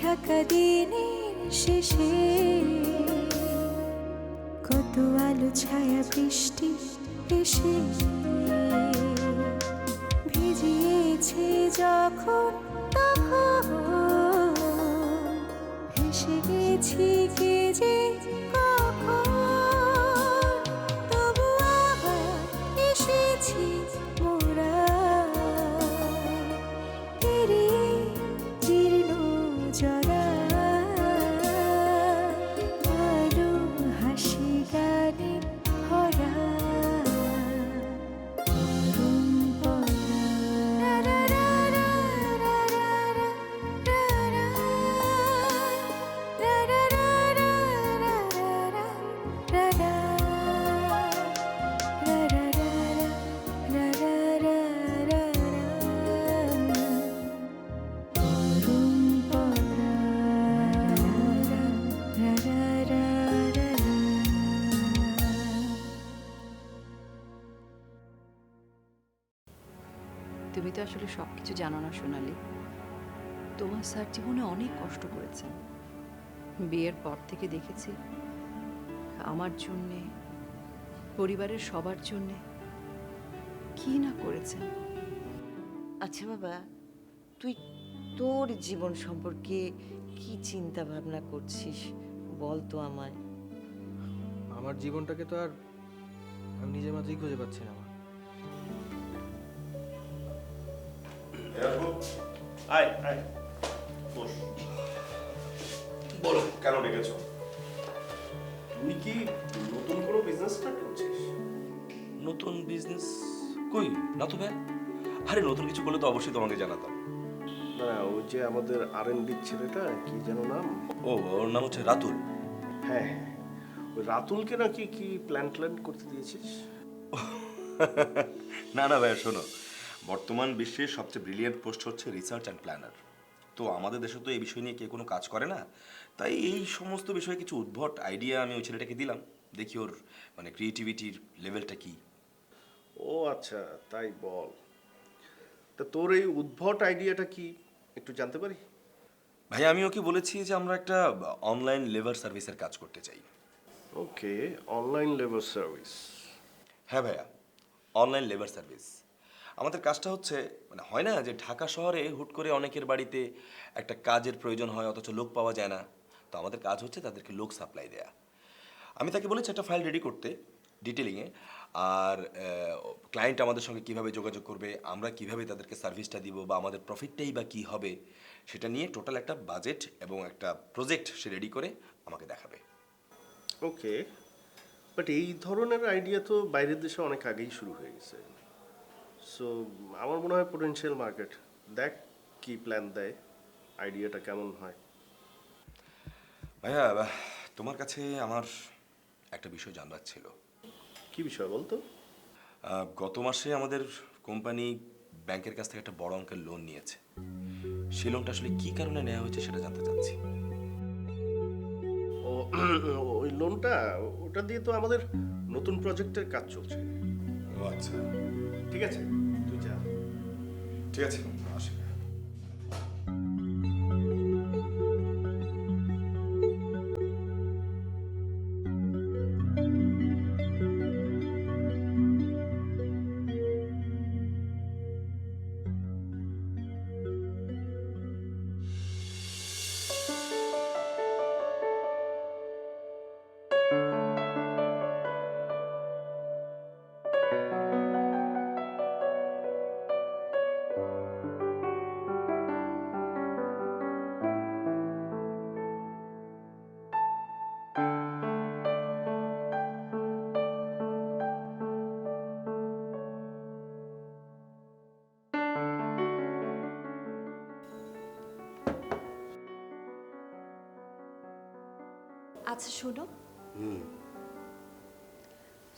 ঢাকা দিনের শেষে কত আলো ছায়া বৃষ্টি এসে ভিজিয়েছে যখন তখন ভেসে গেছি কে যে কখন তবু আবার এসেছি মোরা পেরিয়ে জীর্ণ জরা আলো হাসি গানে ভরা তুমি তো আসলে সবকিছু জানো না সোনালি। তোমার স্যার জীবনে অনেক কষ্ট করেছেন। বিয়ের পর থেকে দেখেছি আমার জন্যে, পরিবারের সবার জন্যে কি না করেছেন। আচ্ছা বাবা, তুই তোর জীবন সম্পর্কে কি চিন্তা ভাবনা করছিস বল তো আমায়। আমার জীবনটাকে তো আর আমি নিজের মাঝেই খুঁজে পাচ্ছি না। আয় আয় বস। বলো কেন ডেকেছো? তুই কি নতুন কোনো বিজনেস স্টার্ট করছিস? নতুন বিজনেস কই না তো ভাই। আরে নতুন কিছু করলে তো অবশ্যই তোমাকে জানাতাম। না ওই যে আমাদের আর&ডি ছেলেটা কি যেন নাম? ও ওর নাম হচ্ছে রাতুল। হ্যাঁ ওই রাতুলকে নাকি কি প্ল্যান করতে দিয়েছিস? না না ভাই শোনো, বর্তমান বিশ্বের সবচেয়ে ব্রিলিয়েন্ট পোস্ট হচ্ছে রিসার্চ অ্যান্ড প্ল্যানার। তো আমাদের দেশে তো এই বিষয় নিয়ে কেউ কোনো কাজ করে না, তাই এই সমস্ত বিষয়ে কিছু উদ্ভট আইডিয়া আমি ওই ছেলেটাকে দিলাম, দেখি ওর মানে ক্রিয়েটিভিটির লেভেলটা কি। ও আচ্ছা তাই বল। তা তোর এই উদ্ভট আইডিয়াটা কি একটু জানতে পারি? ভাই আমি ওকে বলেছি যে আমরা একটা অনলাইন লেবার সার্ভিসের কাজ করতে চাই। ওকে, অনলাইন লেবার সার্ভিস। হ্যাঁ ভাইয়া, অনলাইন লেবার সার্ভিস। আমাদের কাজটা হচ্ছে মানে হয় না যে ঢাকা শহরে হুট করে অনেকের বাড়িতে একটা কাজের প্রয়োজন হয় অথচ লোক পাওয়া যায় না। তো আমাদের কাজ হচ্ছে তাদেরকে লোক সাপ্লাই দেয়া। আমি তাকে বলেছি একটা ফাইল রেডি করতে ডিটেলিংয়ে, আর ক্লায়েন্ট আমাদের সঙ্গে কিভাবে যোগাযোগ করবে, আমরা কিভাবে তাদেরকে সার্ভিসটা দিব বা আমাদের প্রফিটটাই বা কী হবে সেটা নিয়ে টোটাল একটা বাজেট এবং একটা প্রজেক্ট সে রেডি করে আমাকে দেখাবে। ওকে, বাট এই ধরনের আইডিয়া তো বাইরের দেশে অনেক আগেই শুরু হয়ে গেছে। সো আমার মনে হয় পোটেনশিয়াল মার্কেট। দেখ কি প্ল্যান দেয়, আইডিয়াটা কেমন হয়। ভাইয়া তোমার কাছে আমার একটা বিষয় জানবার ছিল। কি বিষয় বলতো? গত মাসে আমাদের কোম্পানি ব্যাংকের কাছ থেকে একটা বড় অঙ্কের লোন নিয়েছে। সেই লোনটা আসলে কি কারণে নেওয়া হয়েছে সেটা জানতে চাচ্ছি। ও ওই লোনটা, ওটা দিয়ে তো আমাদের নতুন প্রজেক্টের কাজ চলছে। ও আচ্ছা, ঠিক আছে তুই যা। ঠিক আছে আসি। আচ্ছা শোনো,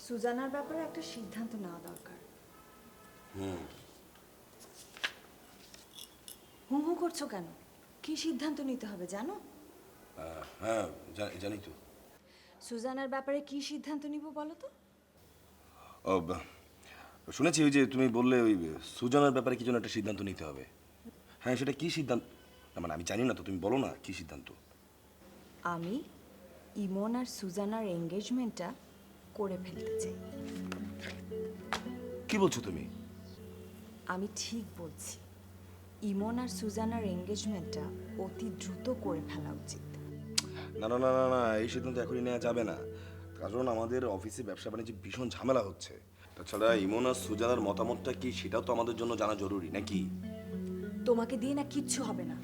সুজানার ব্যাপারে একটা সিদ্ধান্ত নেওয়া দরকার। হু হু করছো কেন? কি সিদ্ধান্ত নিতে হবে জানো? হ্যাঁ জানি তো। সুজানার ব্যাপারে কি সিদ্ধান্ত নিব বলো তো? ও শুনেছি ওই যে তুমি বললে ওই সুজানার ব্যাপারে কিছু একটা সিদ্ধান্ত নিতে হবে। হ্যাঁ সেটা কি সিদ্ধান্ত? না মানে আমি জানি না তো, তুমি বলো না কি সিদ্ধান্ত। আমি ইমন আর সুজানার এঙ্গেজমেন্টটা করে ফেলতে চাই। কি বলছো তুমি? আমি ঠিক বলছি, ইমন আর সুজানার এঙ্গেজমেন্টটা অতি দ্রুত করে ফেলা উচিত। না না না না না, এই সিদ্ধান্ত এখনই নেওয়া যাবে না, কারণ আমাদের অফিসে ব্যবসা বাণিজ্যে ভীষণ ঝামেলা হচ্ছে। তাছাড়া ইমন আর সুজানার মতামতটা কি সেটাও তো আমাদের জন্য জানা জরুরি নাকি? তোমাকে দিয়ে না কিচ্ছু হবে না।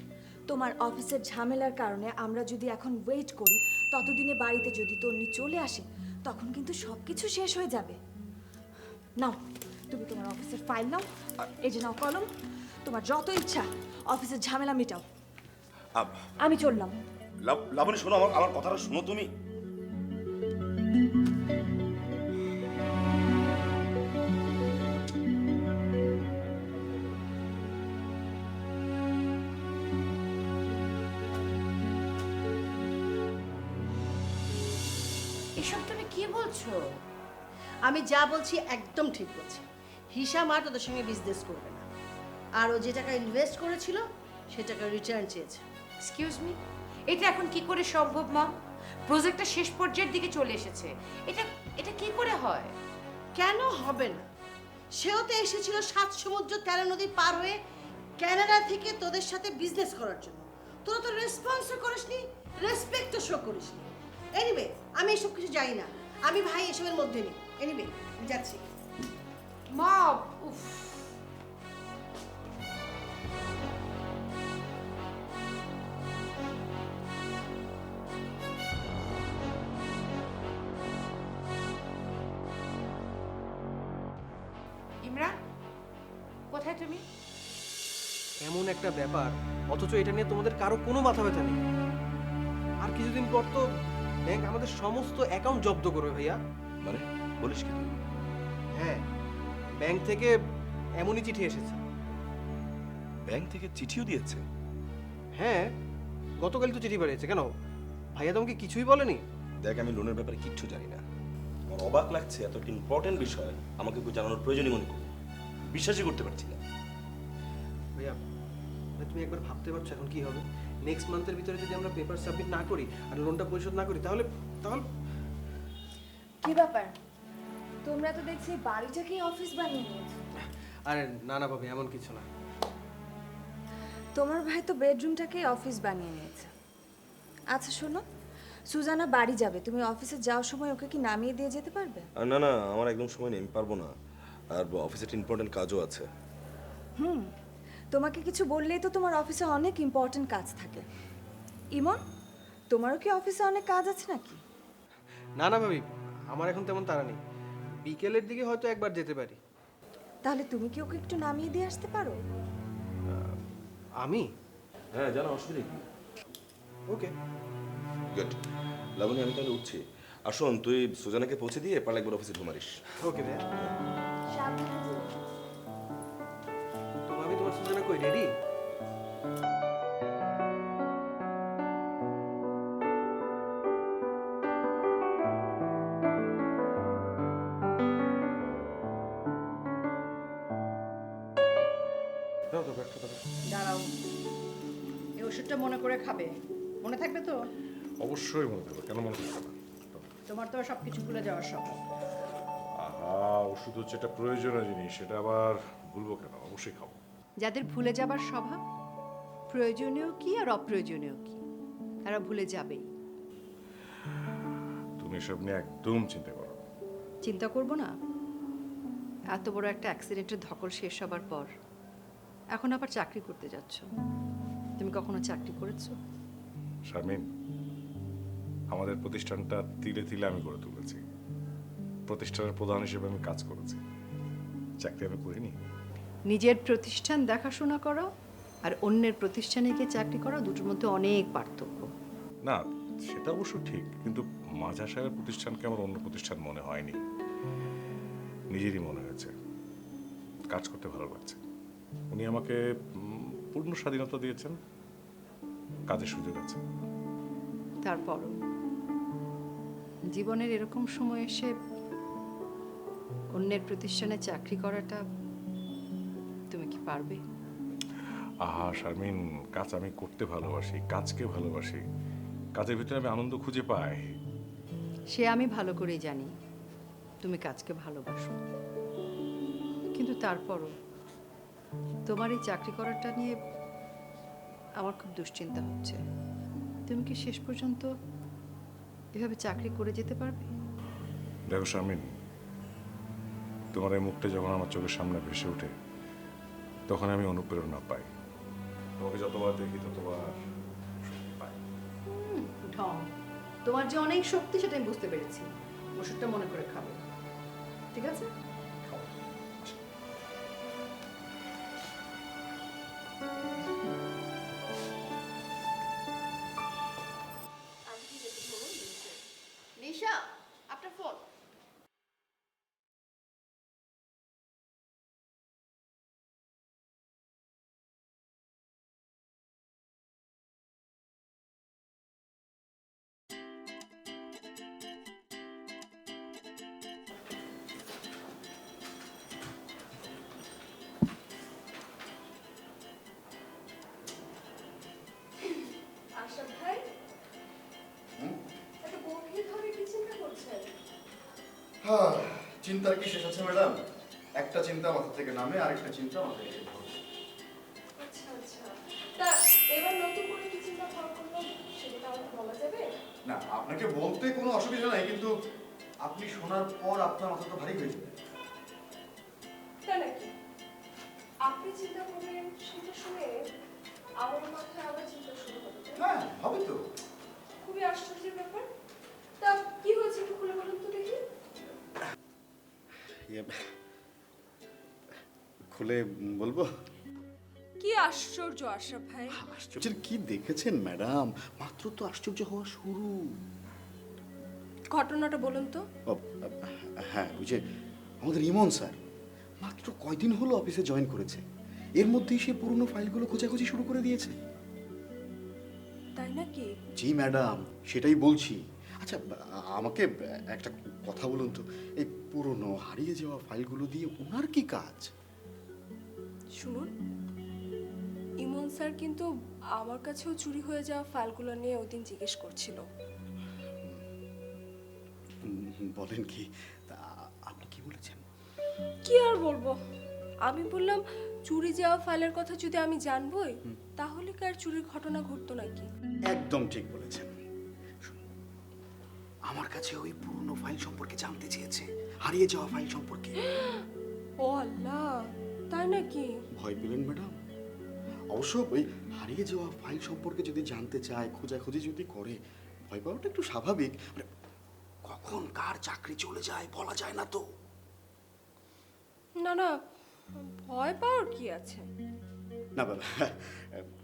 তোমার অফিসের ঝামেলার কারণে আমরা যদি এখন ওয়েট করি, ততদিনে বাড়িতে যদি তন্নি চলে আসে, তখন কিন্তু সব কিছু শেষ হয়ে যাবে। নাও, তুমি তোমার অফিসের ফাইল নাও, এই যে নাও কলম, তোমার যত ইচ্ছা অফিসের ঝামেলা মেটাও। আমি চললাম। লাবণী শোনো, আমার আমার কথাটা শোনো তুমি। এসব তুমি কি বলছো? আমি যা বলছি একদম ঠিক বলছি। হিসাম আর তোদের সঙ্গে বিজনেস করবে না, আর ও যে টাকা ইনভেস্ট করেছিল সে টাকা রিটার্ন চেয়েছে। এক্সকিউজ মি, এটা এখন কি করে সম্ভব মম? প্রজেক্টটা শেষ পর্যায়ের দিকে চলে এসেছে, এটা এটা কি করে হয়? কেন হবে না? সেও তো এসেছিল 7 সমুদ্র 13 নদী পার হয়ে কানাডা থেকে তোদের সাথে বিজনেস করার জন্য। তোরা তো রেসপন্সও করিসনি, রেসপেক্টও শো করিসনি। এনিওয়ে, আমি এসব কিছু জানি না, আমি ভাই এসবের মধ্যে নেই। এনিওয়ে, যাচ্ছি। মম, উফ। ইমরান, কোথায় তুমি? এমন একটা ব্যাপার, অথচ এটা নিয়ে তোমাদের কারো কোনো মাথা ব্যথা নেই। আর কিছুদিন পর তো ব্যাংক আমাদের সমস্ত অ্যাকাউন্ট জব্দ করবে ভাইয়া। মানে বলিস কি তুই? হ্যাঁ, ব্যাংক থেকে এমনই চিঠি এসেছে। ব্যাংক থেকে চিঠিও দিয়েছে? হ্যাঁ, গতকালই তো চিঠি পাঠিয়েছে। কেন ভাইয়া তোমাকে কিছুই বলেনি? দেখ, আমি লোনের ব্যাপারে কিচ্ছু জানি না। আমার অবাক লাগছে, এত একটা ইম্পর্টেন্ট বিষয় আমাকে একটু জানানোর প্রয়োজনই মনে করি। বিশ্বাসই করতে পারছি না। ভাইয়া, তুমি একবার ভাবতে পারছো এখন কি হবে? নেক্সট মান্থের ভিতরে যদি আমরা পেপার সাবমিট না করি আর লোনটা পরিশোধ না করি, তাহলে তাহলে কি ব্যাপার, তোমরা তো দেখছি বাড়িটাকেই অফিস বানিয়ে নিয়েছো। আরে না না ভাবি, এমন কিছু না। তোমার ভাই তো বেডরুমটাকেই অফিস বানিয়ে নিয়েছে। আচ্ছা শোনো, সুজানা বাড়ি যাবে, তুমি অফিসে যাওয়ার সময় ওকে কি নামিয়ে দিয়ে যেতে পারবে? আর না না, আমার একদম সময় নেই, আমি পারবো না। আর অফিসে একটা ইম্পর্টেন্ট কাজও আছে। তোমাকে কিছু বললেই তো তোমার অফিসে অনেক ইম্পর্টেন্ট কাজ থাকে। ইমন, তোমারও কি অফিসে অনেক কাজ আছে নাকি? না না ভাবি, আমার এখন তেমন তাড়া নেই। বিকেলের দিকে হয়তো একবার যেতে পারি। তাহলে তুমি কি ওকে একটু নামিয়ে দিয়ে আসতে পারো? আমি? হ্যাঁ জানো, অসুবিধা কি? ওকে। গুড। লাবণী, আমি তাহলে উঠছি। আর শোন, তুই সুজানাকে পৌঁছে দিয়ে পারলে একবার অফিসে ঢুমারিস। ওকে ভাইয়া। তো ভাবি, তোমার সুজানা কই, রেডি? দাঁড়াও, এই ওষুধটা মনে করে খাবে, মনে থাকবে তো? অবশ্যই মনে থাকবে, কেন মনে থাকবে না? তোমার তো সব কিছু ভুলে যাওয়ার স্বভাব। আহা, ওষুধ হচ্ছে একটা প্রয়োজনীয় জিনিস, সেটা আবার ভুলবো কেন? অবশ্যই খাবো। যাদের ভুলে যাবার স্বভাব, প্রয়োজনীয় কি আর অপ্রয়োজনীয় কি তারা ভুলে যাবেই। তুমি এসব নিয়ে একদম চিন্তা করো না। চিন্তা করব না? এত বড় একটা অ্যাক্সিডেন্টের ধকল শেষ হবার পর এখন আবার চাকরি করতে যাচ্ছ। তুমি কখনো চাকরি করেছো? শারমিন, আমাদের প্রতিষ্ঠানটা তিলে তিলে আমি গড়ে তুলেছি। প্রতিষ্ঠানের প্রধান হিসেবে আমি কাজ করেছি, চাকরি আমি করিনি। নিজের প্রতিষ্ঠান দেখাশোনা করো আর অন্যের প্রতিষ্ঠানে গিয়ে চাকরি করো, দুটোর মধ্যে অনেক পার্থক্য। না, সেটা অবশ্য ঠিক, কিন্তু মাঝা সাহেবের প্রতিষ্ঠানকে আমার অন্য প্রতিষ্ঠান মনে হয়নি, নিজেরই মনে হয়েছে। কাজ করতে ভালো লাগছে। উনি আমাকে পূর্ণ স্বাধীনতা দিয়েছেন, কাজের সুযোগ আছে। তারপরও জীবনের এরকম সময় এসে অন্যের প্রতিষ্ঠানে চাকরি করাটা তুমি কি পারবে? আহা শারমিন, কাজ আমি করতে ভালোবাসি, কাজকে ভালোবাসি, কাজের ভিতরে আমি আনন্দ খুঁজে পাই। সে আমি ভালো করেই জানি তুমি কাজকে ভালোবাসো, কিন্তু তারপরও তোমার এই চাকরি করাটা নিয়ে আমার খুব দুশ্চিন্তা হচ্ছে। তুমি কি শেষ পর্যন্ত এভাবে চাকরি করে যেতে পারবে? দেখো শারমিন, তোমার এই মুখটা যখন আমার চোখের সামনে ভেসে ওঠে তখন আমি অনুপ্রেরণা পাই। তোমাকে যতবার দেখি ততবার শক্তি পাই। ঢং, তোমার যে অনেক শক্তি সেটা আমি বুঝতে পেরেছি। ওষুধটা মনে করে খাবো, ঠিক আছে? নিশা, আপনার ফোন। আশা ভাই, এত গভীরভাবে কি চিন্তা করছেন? হ্যাঁ, চিন্তার কি শেষ আছে ম্যাডাম? একটা চিন্তা মাথা থেকে নামে আরেকটা চিন্তা মাথায় এসে ধরে। আচ্ছা আচ্ছা, তা এবার নতুন করে কি চিন্তা ভাবনা করলাম সেটা আমাকে বলা যাবে? না, আপনাকে বলতে কোনো অসুবিধা নাই, কিন্তু আপনি শোনার পর আপনার মাথা তো ভারী হয়ে যাবে। তাই নাকি? আপনি চিন্তা করবেন সেটা শুনে আমার মাথায় আবার চিন্তা শুরু হবে। হ্যাঁ, হবে তো। খুবই আশ্চর্যের ব্যাপার। তা কি হয়েছে একটু খুলে বলুন তো দেখি। খুলে বলবো? কি আশ্চর্য আশরাফ ভাই! আশ্চর্যের কি দেখেছেন ম্যাডাম? মাত্র তো আশ্চর্য হওয়া শুরু। ঘটনাটা বলুন তো। হ্যাঁ, ওই যে আমাদের ইমন স্যার মাত্র কয়দিন হলো অফিসে জয়েন করেছে, এর মধ্যেই সে পুরনো ফাইলগুলো খোঁজাখুঁজি শুরু করে দিয়েছে। তাই নাকি? জি ম্যাডাম, সেটাই বলছি। আচ্ছা, আমাকে একটা কথা বলুন তো, এই পুরনো হারিয়ে যাওয়া ফাইলগুলো দিয়ে ওনার কি কাজ? শুনুন, ইমন স্যার কিন্তু আমার কাছেও চুরি হয়ে যাওয়া ফাইলগুলো নিয়ে ওই দিন জিজ্ঞেস করছিল। বলেন কি? তা আপনি কি বলেছেন? কি আর বলবো, আমি বললাম চুরি যাওয়া ফাইলের কথা যদি আমি জানবই তাহলে কি আর চুরির ঘটনা ঘটতো নাকি? একদম ঠিক বলেছেন। আমার কাছে ওই পুরনো ফাইল সম্পর্কে জানতে চেয়েছে, হারিয়ে যাওয়া ফাইল সম্পর্কে। ও আল্লাহ, তাই নাকি? ভয় পেলেন ম্যাডাম? অবশ্য ওই হারিয়ে যাওয়া ফাইল সম্পর্কে যদি জানতে চায়, খোঁজাখুঁজি যদি করে, ভয় পাওয়াটা একটু স্বাভাবিক। মানে কখন কার চাকরি চলে যায় বলা যায় না তো। না না, ভয় পাওয়ার কি আছে? না বাবা,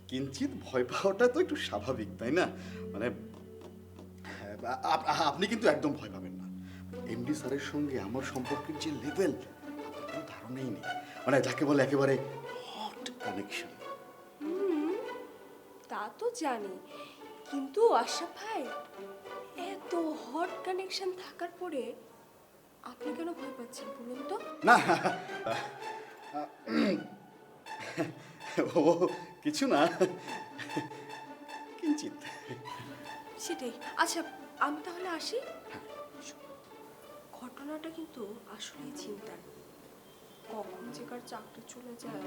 কিঞ্চিত ভয় পাওয়াটা তো একটু স্বাভাবিক, তাই না? মানে আপনি কিন্তু একদম ভয় পাবেন না। এমডি স্যারের সঙ্গে আমার সম্পর্কের যে লেভেল, আপনার ধারণাই নেই। মানে যাকে বলে একেবারে হট কানেকশন। তা তো জানি, কিন্তু আশরাফ ভাই, এত হট কানেকশন থাকার পরে আপনি কেন ভয় পাচ্ছেন বলুন তো? না, ও কিছু না, কিঞ্চিত। সেটাই। আচ্ছা, আমি তাহলে আসি। ঘটনাটা কিন্তু আসলেই চিন্তার। কখন যে কার চাকরি চলে যায়।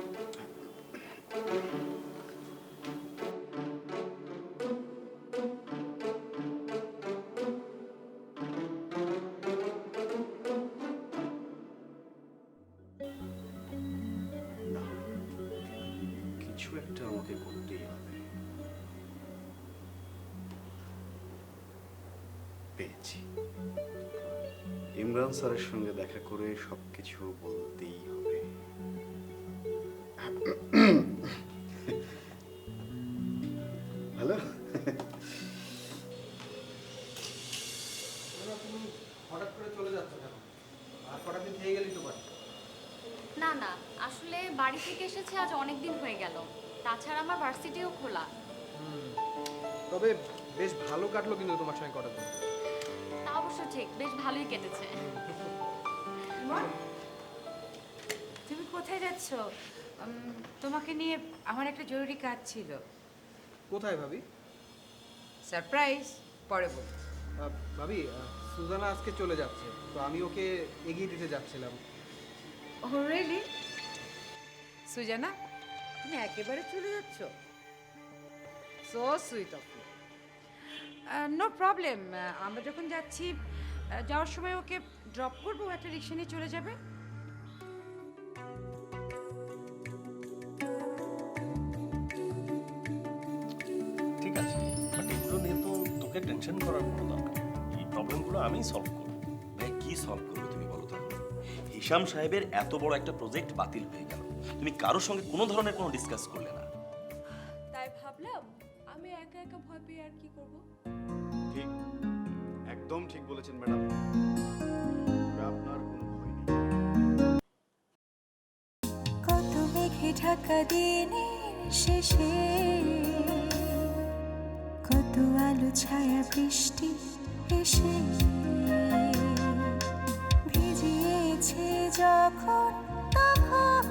না, কিছু একটা আমাকে করতেই হবে। পেয়েছি। ইমরান স্যারের সঙ্গে দেখা করে সবকিছু বলতেই হবে। হ্যালো। তুমি হঠাৎ করে চলে যাচ্ছ কেন? আর কটা দিন থেকে গেলেই তো পারি। না না, আসলে বাড়ি থেকে এসেছে আজ অনেক দিন হয়ে গেল। তাছাড়া আমার ভার্সিটিও খোলা। তবে বেশ ভালো কাটলো কিন্তু তোমার সঙ্গে কটা দিন। তা অবশ্য ঠিক, বেশ ভালোই কেটেছে। তুমি কোথায় যাচ্ছ? তোমাকে নিয়ে আমার একটা জরুরি কাজ ছিল। কোথায় ভাবি? সারপ্রাইজ, পরে বল। ভাবি, সুজানা আজকে চলে যাচ্ছে, তো আমি ওকে এগিয়ে দিতে যাচ্ছিলাম। ও রিয়েলি? সুজানা, তুমি একেবারে চলে যাচ্ছ? So sweet of you. No problem, আমরা যখন যাচ্ছি যাওয়ার সময় ওকে ড্রপ করবো, একটা রিক্সা নিয়ে চলে যাবে। ঠিক আছে, বাট এগুলো নিয়ে তো তোকে টেনশন করার কোনো দরকার নেই। এই প্রবলেমগুলো আমি সলভ করব। ভাই কি সলভ করবে তুমি বলো তো? হিশাম সাহেবের এত বড় একটা প্রজেক্ট বাতিল হয়ে গেল, তুমি কারোর সঙ্গে কোনো ধরনের কোনো ডিসকাস করলে না। তাই ভাবলাম আমি একা একা ভয় পেয়ে আর কি করব। ঠিক, একদম ঠিক বলেছেন ম্যাডাম। আপনার কোনো ভয় নেই। কত মেঘে ঢাকা দিনের শেষে, কত আলো ছায়া বৃষ্টি এসে ভিজিয়েছে যখন তখন